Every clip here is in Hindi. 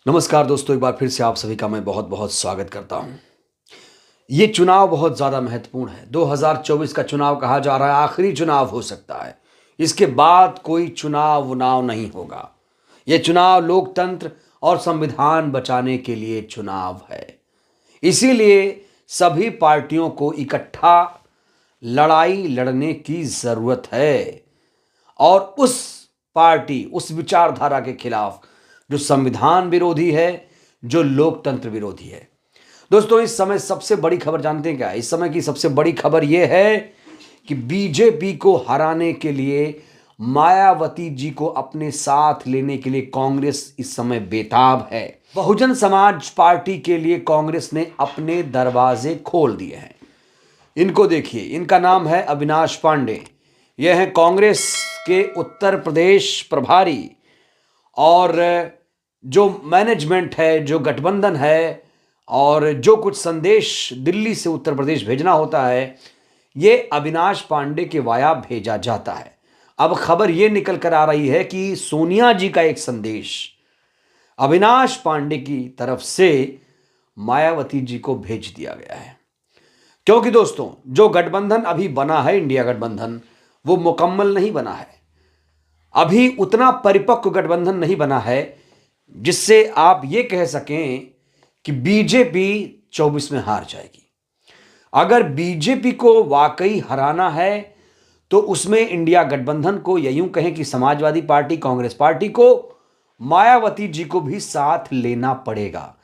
नमस्कार दोस्तों, एक बार फिर से आप सभी का मैं बहुत बहुत स्वागत करता हूं। ये चुनाव बहुत ज़्यादा महत्वपूर्ण है। 2024 का चुनाव कहा जा रहा है आखिरी चुनाव हो सकता है। इसके बाद कोई चुनाव उनाव नहीं होगा। ये चुनाव लोकतंत्र और संविधान बचाने के लिए चुनाव है। इसीलिए सभी पार्टियों को इकट्ठा लड़ाई लड़ने की ज़रूरत है और उस पार्टी, उस विचारधारा के खिलाफ जो संविधान विरोधी है, जो लोकतंत्र विरोधी है। दोस्तों, इस समय सबसे बड़ी खबर जानते हैं क्या है? इस समय की सबसे बड़ी खबर यह है कि बीजेपी को हराने के लिए, मायावती जी को अपने साथ लेने के लिए कांग्रेस इस समय बेताब है। बहुजन समाज पार्टी के लिए कांग्रेस ने अपने दरवाजे खोल दिए हैं। इनको देखिए, इनका नाम है अविनाश पांडे। यह है कांग्रेस के उत्तर प्रदेश प्रभारी। और जो मैनेजमेंट है, जो गठबंधन है और जो कुछ संदेश दिल्ली से उत्तर प्रदेश भेजना होता है, ये अविनाश पांडे के वाया भेजा जाता है। अब खबर ये निकल कर आ रही है कि सोनिया जी का एक संदेश अविनाश पांडे की तरफ से मायावती जी को भेज दिया गया है। क्योंकि दोस्तों, जो गठबंधन अभी बना है, इंडिया गठबंधन, वो मुकम्मल नहीं बना है। अभी उतना परिपक्व गठबंधन नहीं बना है जिससे आप ये कह सकें कि बीजेपी 24 में हार जाएगी। अगर बीजेपी को वाकई हराना है तो उसमें इंडिया गठबंधन को, या यूं कहें कि समाजवादी पार्टी, कांग्रेस पार्टी को, मायावती जी को भी साथ लेना पड़ेगा।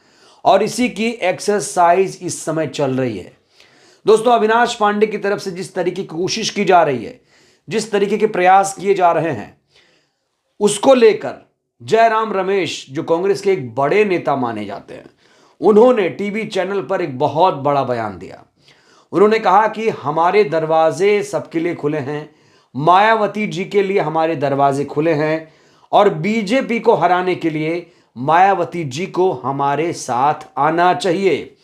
और इसी की एक्सरसाइज इस समय चल रही है। दोस्तों, अविनाश पांडे की तरफ से जिस तरीके की कोशिश की जा रही है, जिस तरीके के प्रयास किए जा रहे हैं, उसको लेकर जयराम रमेश, जो कांग्रेस के एक बड़े नेता माने जाते हैं, उन्होंने टीवी चैनल पर एक बहुत बड़ा बयान दिया। उन्होंने कहा कि हमारे दरवाजे सबके लिए खुले हैं, मायावती जी के लिए हमारे दरवाजे खुले हैं और बीजेपी को हराने के लिए मायावती जी को हमारे साथ आना चाहिए।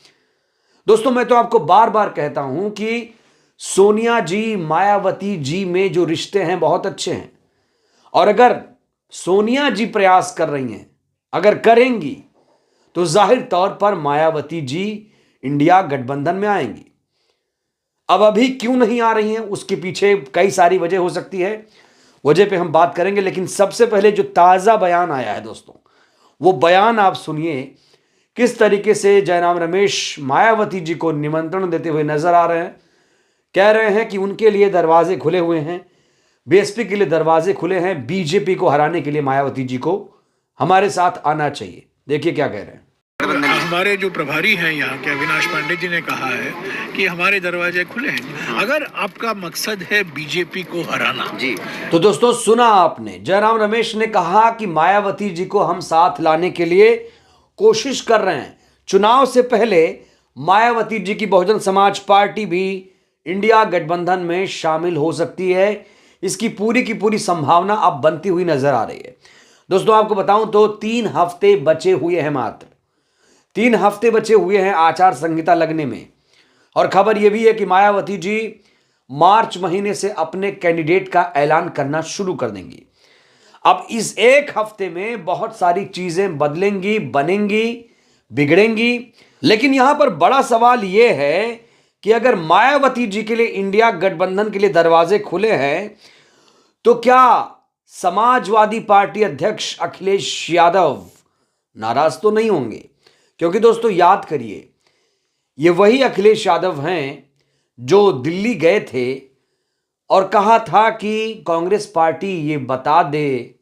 दोस्तों, मैं तो आपको बार बार कहता हूं कि सोनिया जी, मायावती जी में जो रिश्ते हैं बहुत अच्छे हैं। और अगर सोनिया जी प्रयास कर रही हैं, अगर करेंगी, तो जाहिर तौर पर मायावती जी इंडिया गठबंधन में आएंगी। अब अभी क्यों नहीं आ रही हैं, उसके पीछे कई सारी वजह हो सकती है। वजह पे हम बात करेंगे, लेकिन सबसे पहले जो ताज़ा बयान आया है दोस्तों, वो बयान आप सुनिए। किस तरीके से जयराम रमेश मायावती जी को निमंत्रण देते हुए नजर आ रहे हैं। कह रहे हैं कि उनके लिए दरवाजे खुले हुए हैं, बीएसपी के लिए दरवाजे खुले हैं, बीजेपी को हराने के लिए मायावती जी को हमारे साथ आना चाहिए। देखिए क्या कह रहे हैं। हमारे जो प्रभारी हैं यहाँ के अविनाश पांडे जी ने कहा है कि हमारे दरवाजे खुले हैं। अगर आपका मकसद है बीजेपी को हराना जी, तो दोस्तों, सुना आपने, जयराम रमेश ने कहा कि मायावती जी को हम साथ लाने के लिए कोशिश कर रहे हैं। चुनाव से पहले मायावती जी की बहुजन समाज पार्टी भी इंडिया गठबंधन में शामिल हो सकती है। इसकी पूरी की पूरी संभावना अब बनती हुई नजर आ रही है। दोस्तों, आपको बताऊं तो 3 हफ्ते बचे हुए हैं, मात्र 3 हफ्ते बचे हुए हैं आचार संहिता लगने में। और खबर यह भी है कि मायावती जी मार्च महीने से अपने कैंडिडेट का ऐलान करना शुरू कर देंगी। अब इस 1 हफ्ते में बहुत सारी चीजें बदलेंगी, बनेंगी, बिगड़ेंगी। लेकिन यहां पर बड़ा सवाल यह है कि अगर मायावती जी के लिए इंडिया गठबंधन के लिए दरवाजे खुले हैं, तो क्या समाजवादी पार्टी अध्यक्ष अखिलेश यादव नाराज तो नहीं होंगे? क्योंकि दोस्तों, याद करिए, ये वही अखिलेश यादव हैं जो दिल्ली गए थे और कहा था कि कांग्रेस पार्टी ये बता दे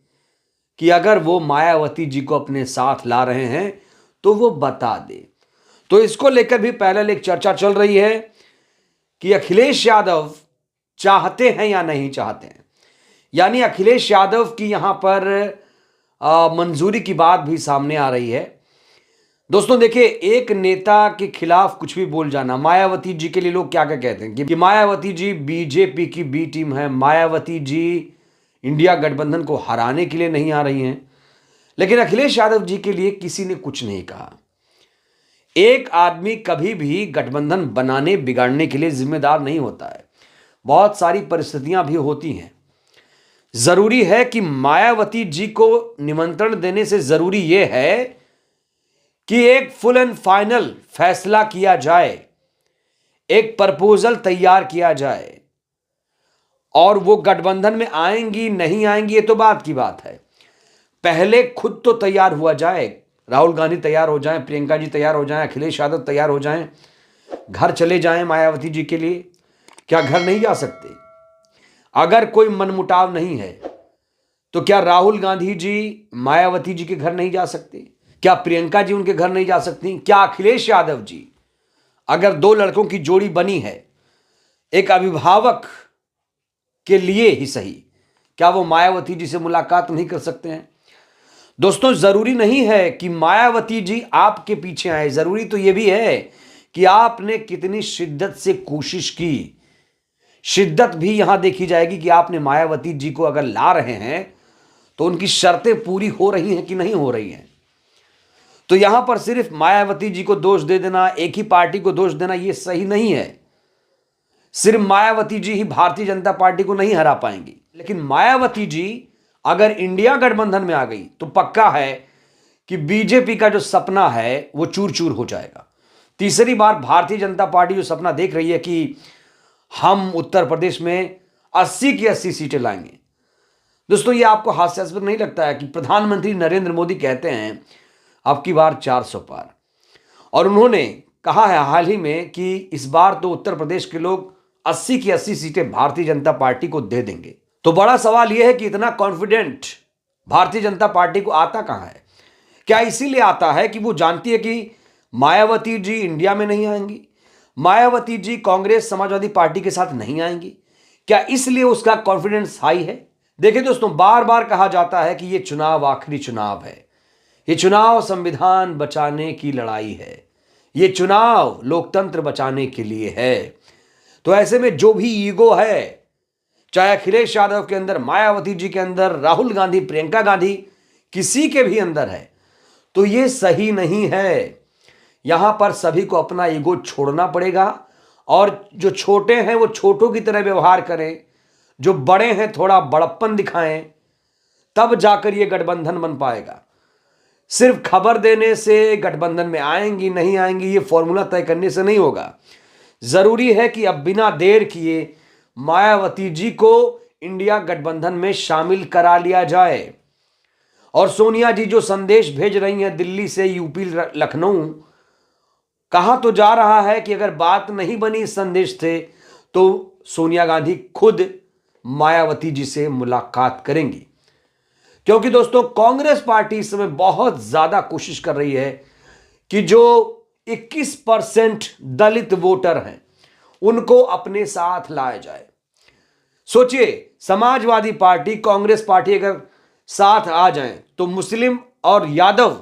कि अगर वो मायावती जी को अपने साथ ला रहे हैं तो वो बता दे। तो इसको लेकर भी पैरेलल एक चर्चा चल रही है कि अखिलेश यादव चाहते हैं या नहीं चाहते हैं। यानी अखिलेश यादव की यहां पर मंजूरी की बात भी सामने आ रही है। दोस्तों देखिए, एक नेता के खिलाफ कुछ भी बोल जाना, मायावती जी के लिए लोग क्या क्या कहते हैं कि मायावती जी बीजेपी की बी टीम है, मायावती जी इंडिया गठबंधन को हराने के लिए नहीं आ रही हैं। लेकिन अखिलेश यादव जी के लिए किसी ने कुछ नहीं कहा। एक आदमी कभी भी गठबंधन बनाने बिगाड़ने के लिए जिम्मेदार नहीं होता है। बहुत सारी परिस्थितियां भी होती हैं। जरूरी है कि मायावती जी को निमंत्रण देने से जरूरी यह है कि एक फुल एंड फाइनल फैसला किया जाए, एक प्रपोजल तैयार किया जाए, और वो गठबंधन में आएंगी नहीं आएंगी ये तो बात की बात है। पहले खुद तो तैयार हुआ जाए, राहुल गांधी तैयार हो जाएं, प्रियंका जी तैयार हो जाएं, अखिलेश यादव तैयार हो जाएं, घर चले जाएं मायावती जी के लिए। क्या घर नहीं जा सकते? अगर कोई मनमुटाव नहीं है तो क्या राहुल गांधी जी मायावती जी के घर नहीं जा सकते? क्या प्रियंका जी उनके घर नहीं जा सकती? क्या अखिलेश यादव जी, अगर दो लड़कों की जोड़ी बनी है, एक अभिभावक के लिए ही सही, क्या वो मायावती जी से मुलाकात नहीं कर सकते हैं? दोस्तों, जरूरी नहीं है कि मायावती जी आपके पीछे आए, जरूरी तो यह भी है कि आपने कितनी शिद्दत से कोशिश की। शिद्दत भी यहां देखी जाएगी कि आपने मायावती जी को अगर ला रहे हैं तो उनकी शर्तें पूरी हो रही हैं कि नहीं हो रही हैं। तो यहां पर सिर्फ मायावती जी को दोष दे देना, एक ही पार्टी को दोष देना, यह सही नहीं है। सिर्फ मायावती जी ही भारतीय जनता पार्टी को नहीं हरा पाएंगी, लेकिन मायावती जी अगर इंडिया गठबंधन में आ गई तो पक्का है कि बीजेपी का जो सपना है वो चूर चूर हो जाएगा। तीसरी बार भारतीय जनता पार्टी जो सपना देख रही है कि हम उत्तर प्रदेश में 80 की 80 सीटें लाएंगे। दोस्तों, ये आपको हास्यास्पद नहीं लगता है कि प्रधानमंत्री नरेंद्र मोदी कहते हैं अब की बार 400 पार, और उन्होंने कहा है हाल ही में कि इस बार तो उत्तर प्रदेश के लोग 80 की 80 सीटें भारतीय जनता पार्टी को दे देंगे। तो बड़ा सवाल यह है कि इतना कॉन्फिडेंट भारतीय जनता पार्टी को आता कहां है? क्या इसीलिए आता है कि वो जानती है कि मायावती जी इंडिया में नहीं आएंगी, मायावती जी कांग्रेस समाजवादी पार्टी के साथ नहीं आएंगी? क्या इसलिए उसका कॉन्फिडेंस हाई है? देखिए दोस्तों, बार बार कहा जाता है कि यह चुनाव आखिरी चुनाव है, यह चुनाव संविधान बचाने की लड़ाई है, यह चुनाव लोकतंत्र बचाने के लिए है। तो ऐसे में जो भी ईगो है, चाहे अखिलेश यादव के अंदर, मायावती जी के अंदर, राहुल गांधी, प्रियंका गांधी, किसी के भी अंदर है, तो ये सही नहीं है। यहां पर सभी को अपना ईगो छोड़ना पड़ेगा, और जो छोटे हैं वो छोटों की तरह व्यवहार करें, जो बड़े हैं थोड़ा बड़प्पन दिखाएं, तब जाकर ये गठबंधन बन पाएगा। सिर्फ खबर देने से गठबंधन में आएंगी नहीं आएंगी ये फॉर्मूला तय करने से नहीं होगा। जरूरी है कि अब बिना देर किए मायावती जी को इंडिया गठबंधन में शामिल करा लिया जाए। और सोनिया जी जो संदेश भेज रही हैं दिल्ली से यूपी लखनऊ, कहा तो जा रहा है कि अगर बात नहीं बनी इस संदेश से तो सोनिया गांधी खुद मायावती जी से मुलाकात करेंगी। क्योंकि दोस्तों, कांग्रेस पार्टी इस समय बहुत ज्यादा कोशिश कर रही है कि जो 21% दलित वोटर हैं उनको अपने साथ लाया जाए। सोचिए, समाजवादी पार्टी, कांग्रेस पार्टी अगर साथ आ जाएं तो मुस्लिम और यादव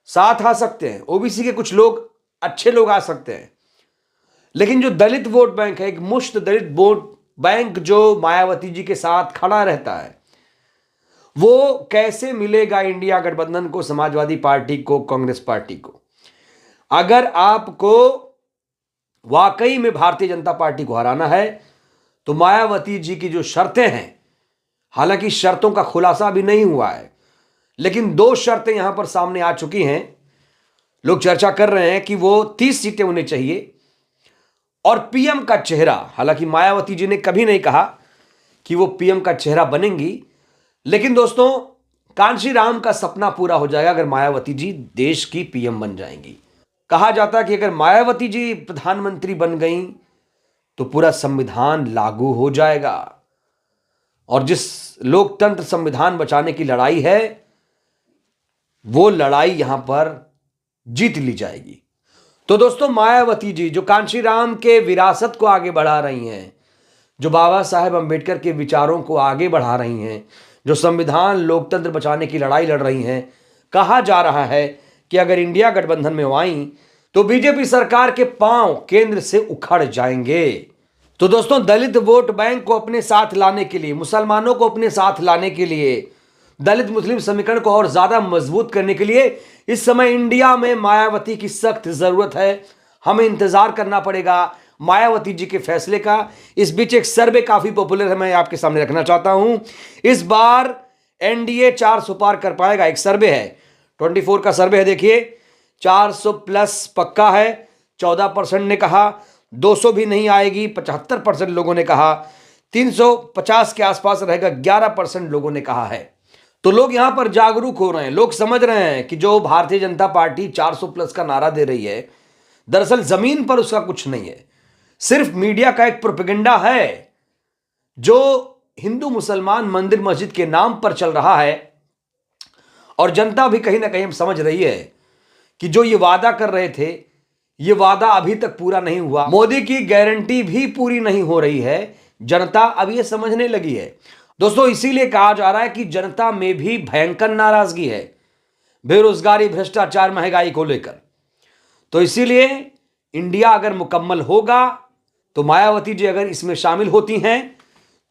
साथ आ सकते हैं, ओबीसी के कुछ लोग, अच्छे लोग आ सकते हैं, लेकिन जो दलित वोट बैंक है, एक मुश्त दलित वोट बैंक जो मायावती जी के साथ खड़ा रहता है, वो कैसे मिलेगा इंडिया गठबंधन को, समाजवादी पार्टी को, कांग्रेस पार्टी को? अगर आपको वाकई में भारतीय जनता पार्टी को हराना है तो मायावती जी की जो शर्तें हैं, हालांकि शर्तों का खुलासा भी नहीं हुआ है, लेकिन 2 शर्तें यहां पर सामने आ चुकी हैं। लोग चर्चा कर रहे हैं कि वो 30 सीटें होनी चाहिए, और पीएम का चेहरा, हालांकि मायावती जी ने कभी नहीं कहा कि वो पीएम का चेहरा बनेंगी, लेकिन दोस्तों, कांशीराम का सपना पूरा हो जाएगा अगर मायावती जी देश की पीएम बन जाएंगी। कहा जाता है कि अगर मायावती जी प्रधानमंत्री बन गई तो पूरा संविधान लागू हो जाएगा, और जिस लोकतंत्र संविधान बचाने की लड़ाई है वो लड़ाई यहां पर जीत ली जाएगी। तो दोस्तों, मायावती जी जो कांशीराम के विरासत को आगे बढ़ा रही हैं, जो बाबा साहेब अंबेडकर के विचारों को आगे बढ़ा रही हैं, जो संविधान लोकतंत्र बचाने की लड़ाई लड़ रही हैं, कहा जा रहा है कि अगर इंडिया गठबंधन में आई तो बीजेपी सरकार के पांव केंद्र से उखड़ जाएंगे। तो दोस्तों, दलित वोट बैंक को अपने साथ लाने के लिए, मुसलमानों को अपने साथ लाने के लिए, दलित मुस्लिम समीकरण को और ज्यादा मजबूत करने के लिए इस समय इंडिया में मायावती की सख्त जरूरत है। हमें इंतजार करना पड़ेगा मायावती जी के फैसले का। इस बीच एक सर्वे काफी पॉपुलर है, मैं आपके सामने रखना चाहता हूं। इस बार एनडीए 400 पार कर पाएगा। एक सर्वे है, 24 का सर्वे है, देखिए 400 प्लस पक्का है, 14% ने कहा। 200 भी नहीं आएगी, 75% लोगों ने कहा। 350 के आसपास रहेगा, 11% लोगों ने कहा है। तो लोग यहां पर जागरूक हो रहे हैं, लोग समझ रहे हैं कि जो भारतीय जनता पार्टी 400 प्लस का नारा दे रही है, दरअसल जमीन पर उसका कुछ नहीं है, सिर्फ मीडिया का एक प्रोपेगेंडा है जो हिंदू मुसलमान मंदिर मस्जिद के नाम पर चल रहा है। और जनता भी कहीं ना कहीं समझ रही है कि जो ये वादा कर रहे थे, ये वादा अभी तक पूरा नहीं हुआ। मोदी की गारंटी भी पूरी नहीं हो रही है। जनता अब ये समझने लगी है दोस्तों। इसीलिए कहा जा रहा है कि जनता में भी भयंकर नाराजगी है बेरोजगारी, भ्रष्टाचार, महंगाई को लेकर। तो इसीलिए इंडिया अगर मुकम्मल होगा तो मायावती जी अगर इसमें शामिल होती हैं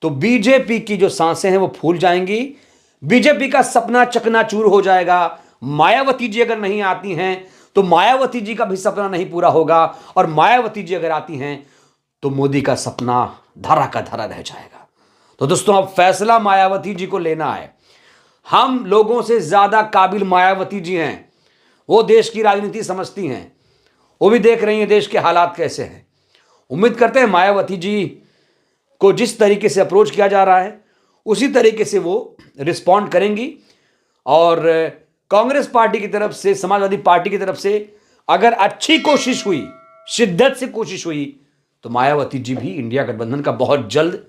तो बीजेपी की जो सांसें हैं वो फूल जाएंगी, बीजेपी का सपना चकनाचूर हो जाएगा। मायावती जी अगर नहीं आती हैं तो मायावती जी का भी सपना नहीं पूरा होगा, और मायावती जी अगर आती हैं तो मोदी का सपना धरा का धरा रह जाएगा। तो दोस्तों अब फैसला मायावती जी को लेना है। हम लोगों से ज्यादा काबिल मायावती जी हैं, वो देश की राजनीति समझती हैं, वो भी देख रही हैं देश के हालात कैसे हैं। उम्मीद करते हैं मायावती जी को जिस तरीके से अप्रोच किया जा रहा है उसी तरीके से वो रिस्पॉन्ड करेंगी। और कांग्रेस पार्टी की तरफ से, समाजवादी पार्टी की तरफ से अगर अच्छी कोशिश हुई, शिद्दत से कोशिश हुई, तो मायावती जी भी इंडिया गठबंधन का बहुत जल्द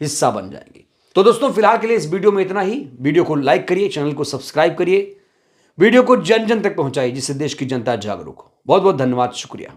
हिस्सा बन जाएंगी। तो दोस्तों फिलहाल के लिए इस वीडियो में इतना ही। वीडियो को लाइक करिए, चैनल को सब्सक्राइब करिए, वीडियो को जन जन तक पहुंचाइए जिससे देश की जनता जागरूक हो। बहुत बहुत धन्यवाद, शुक्रिया।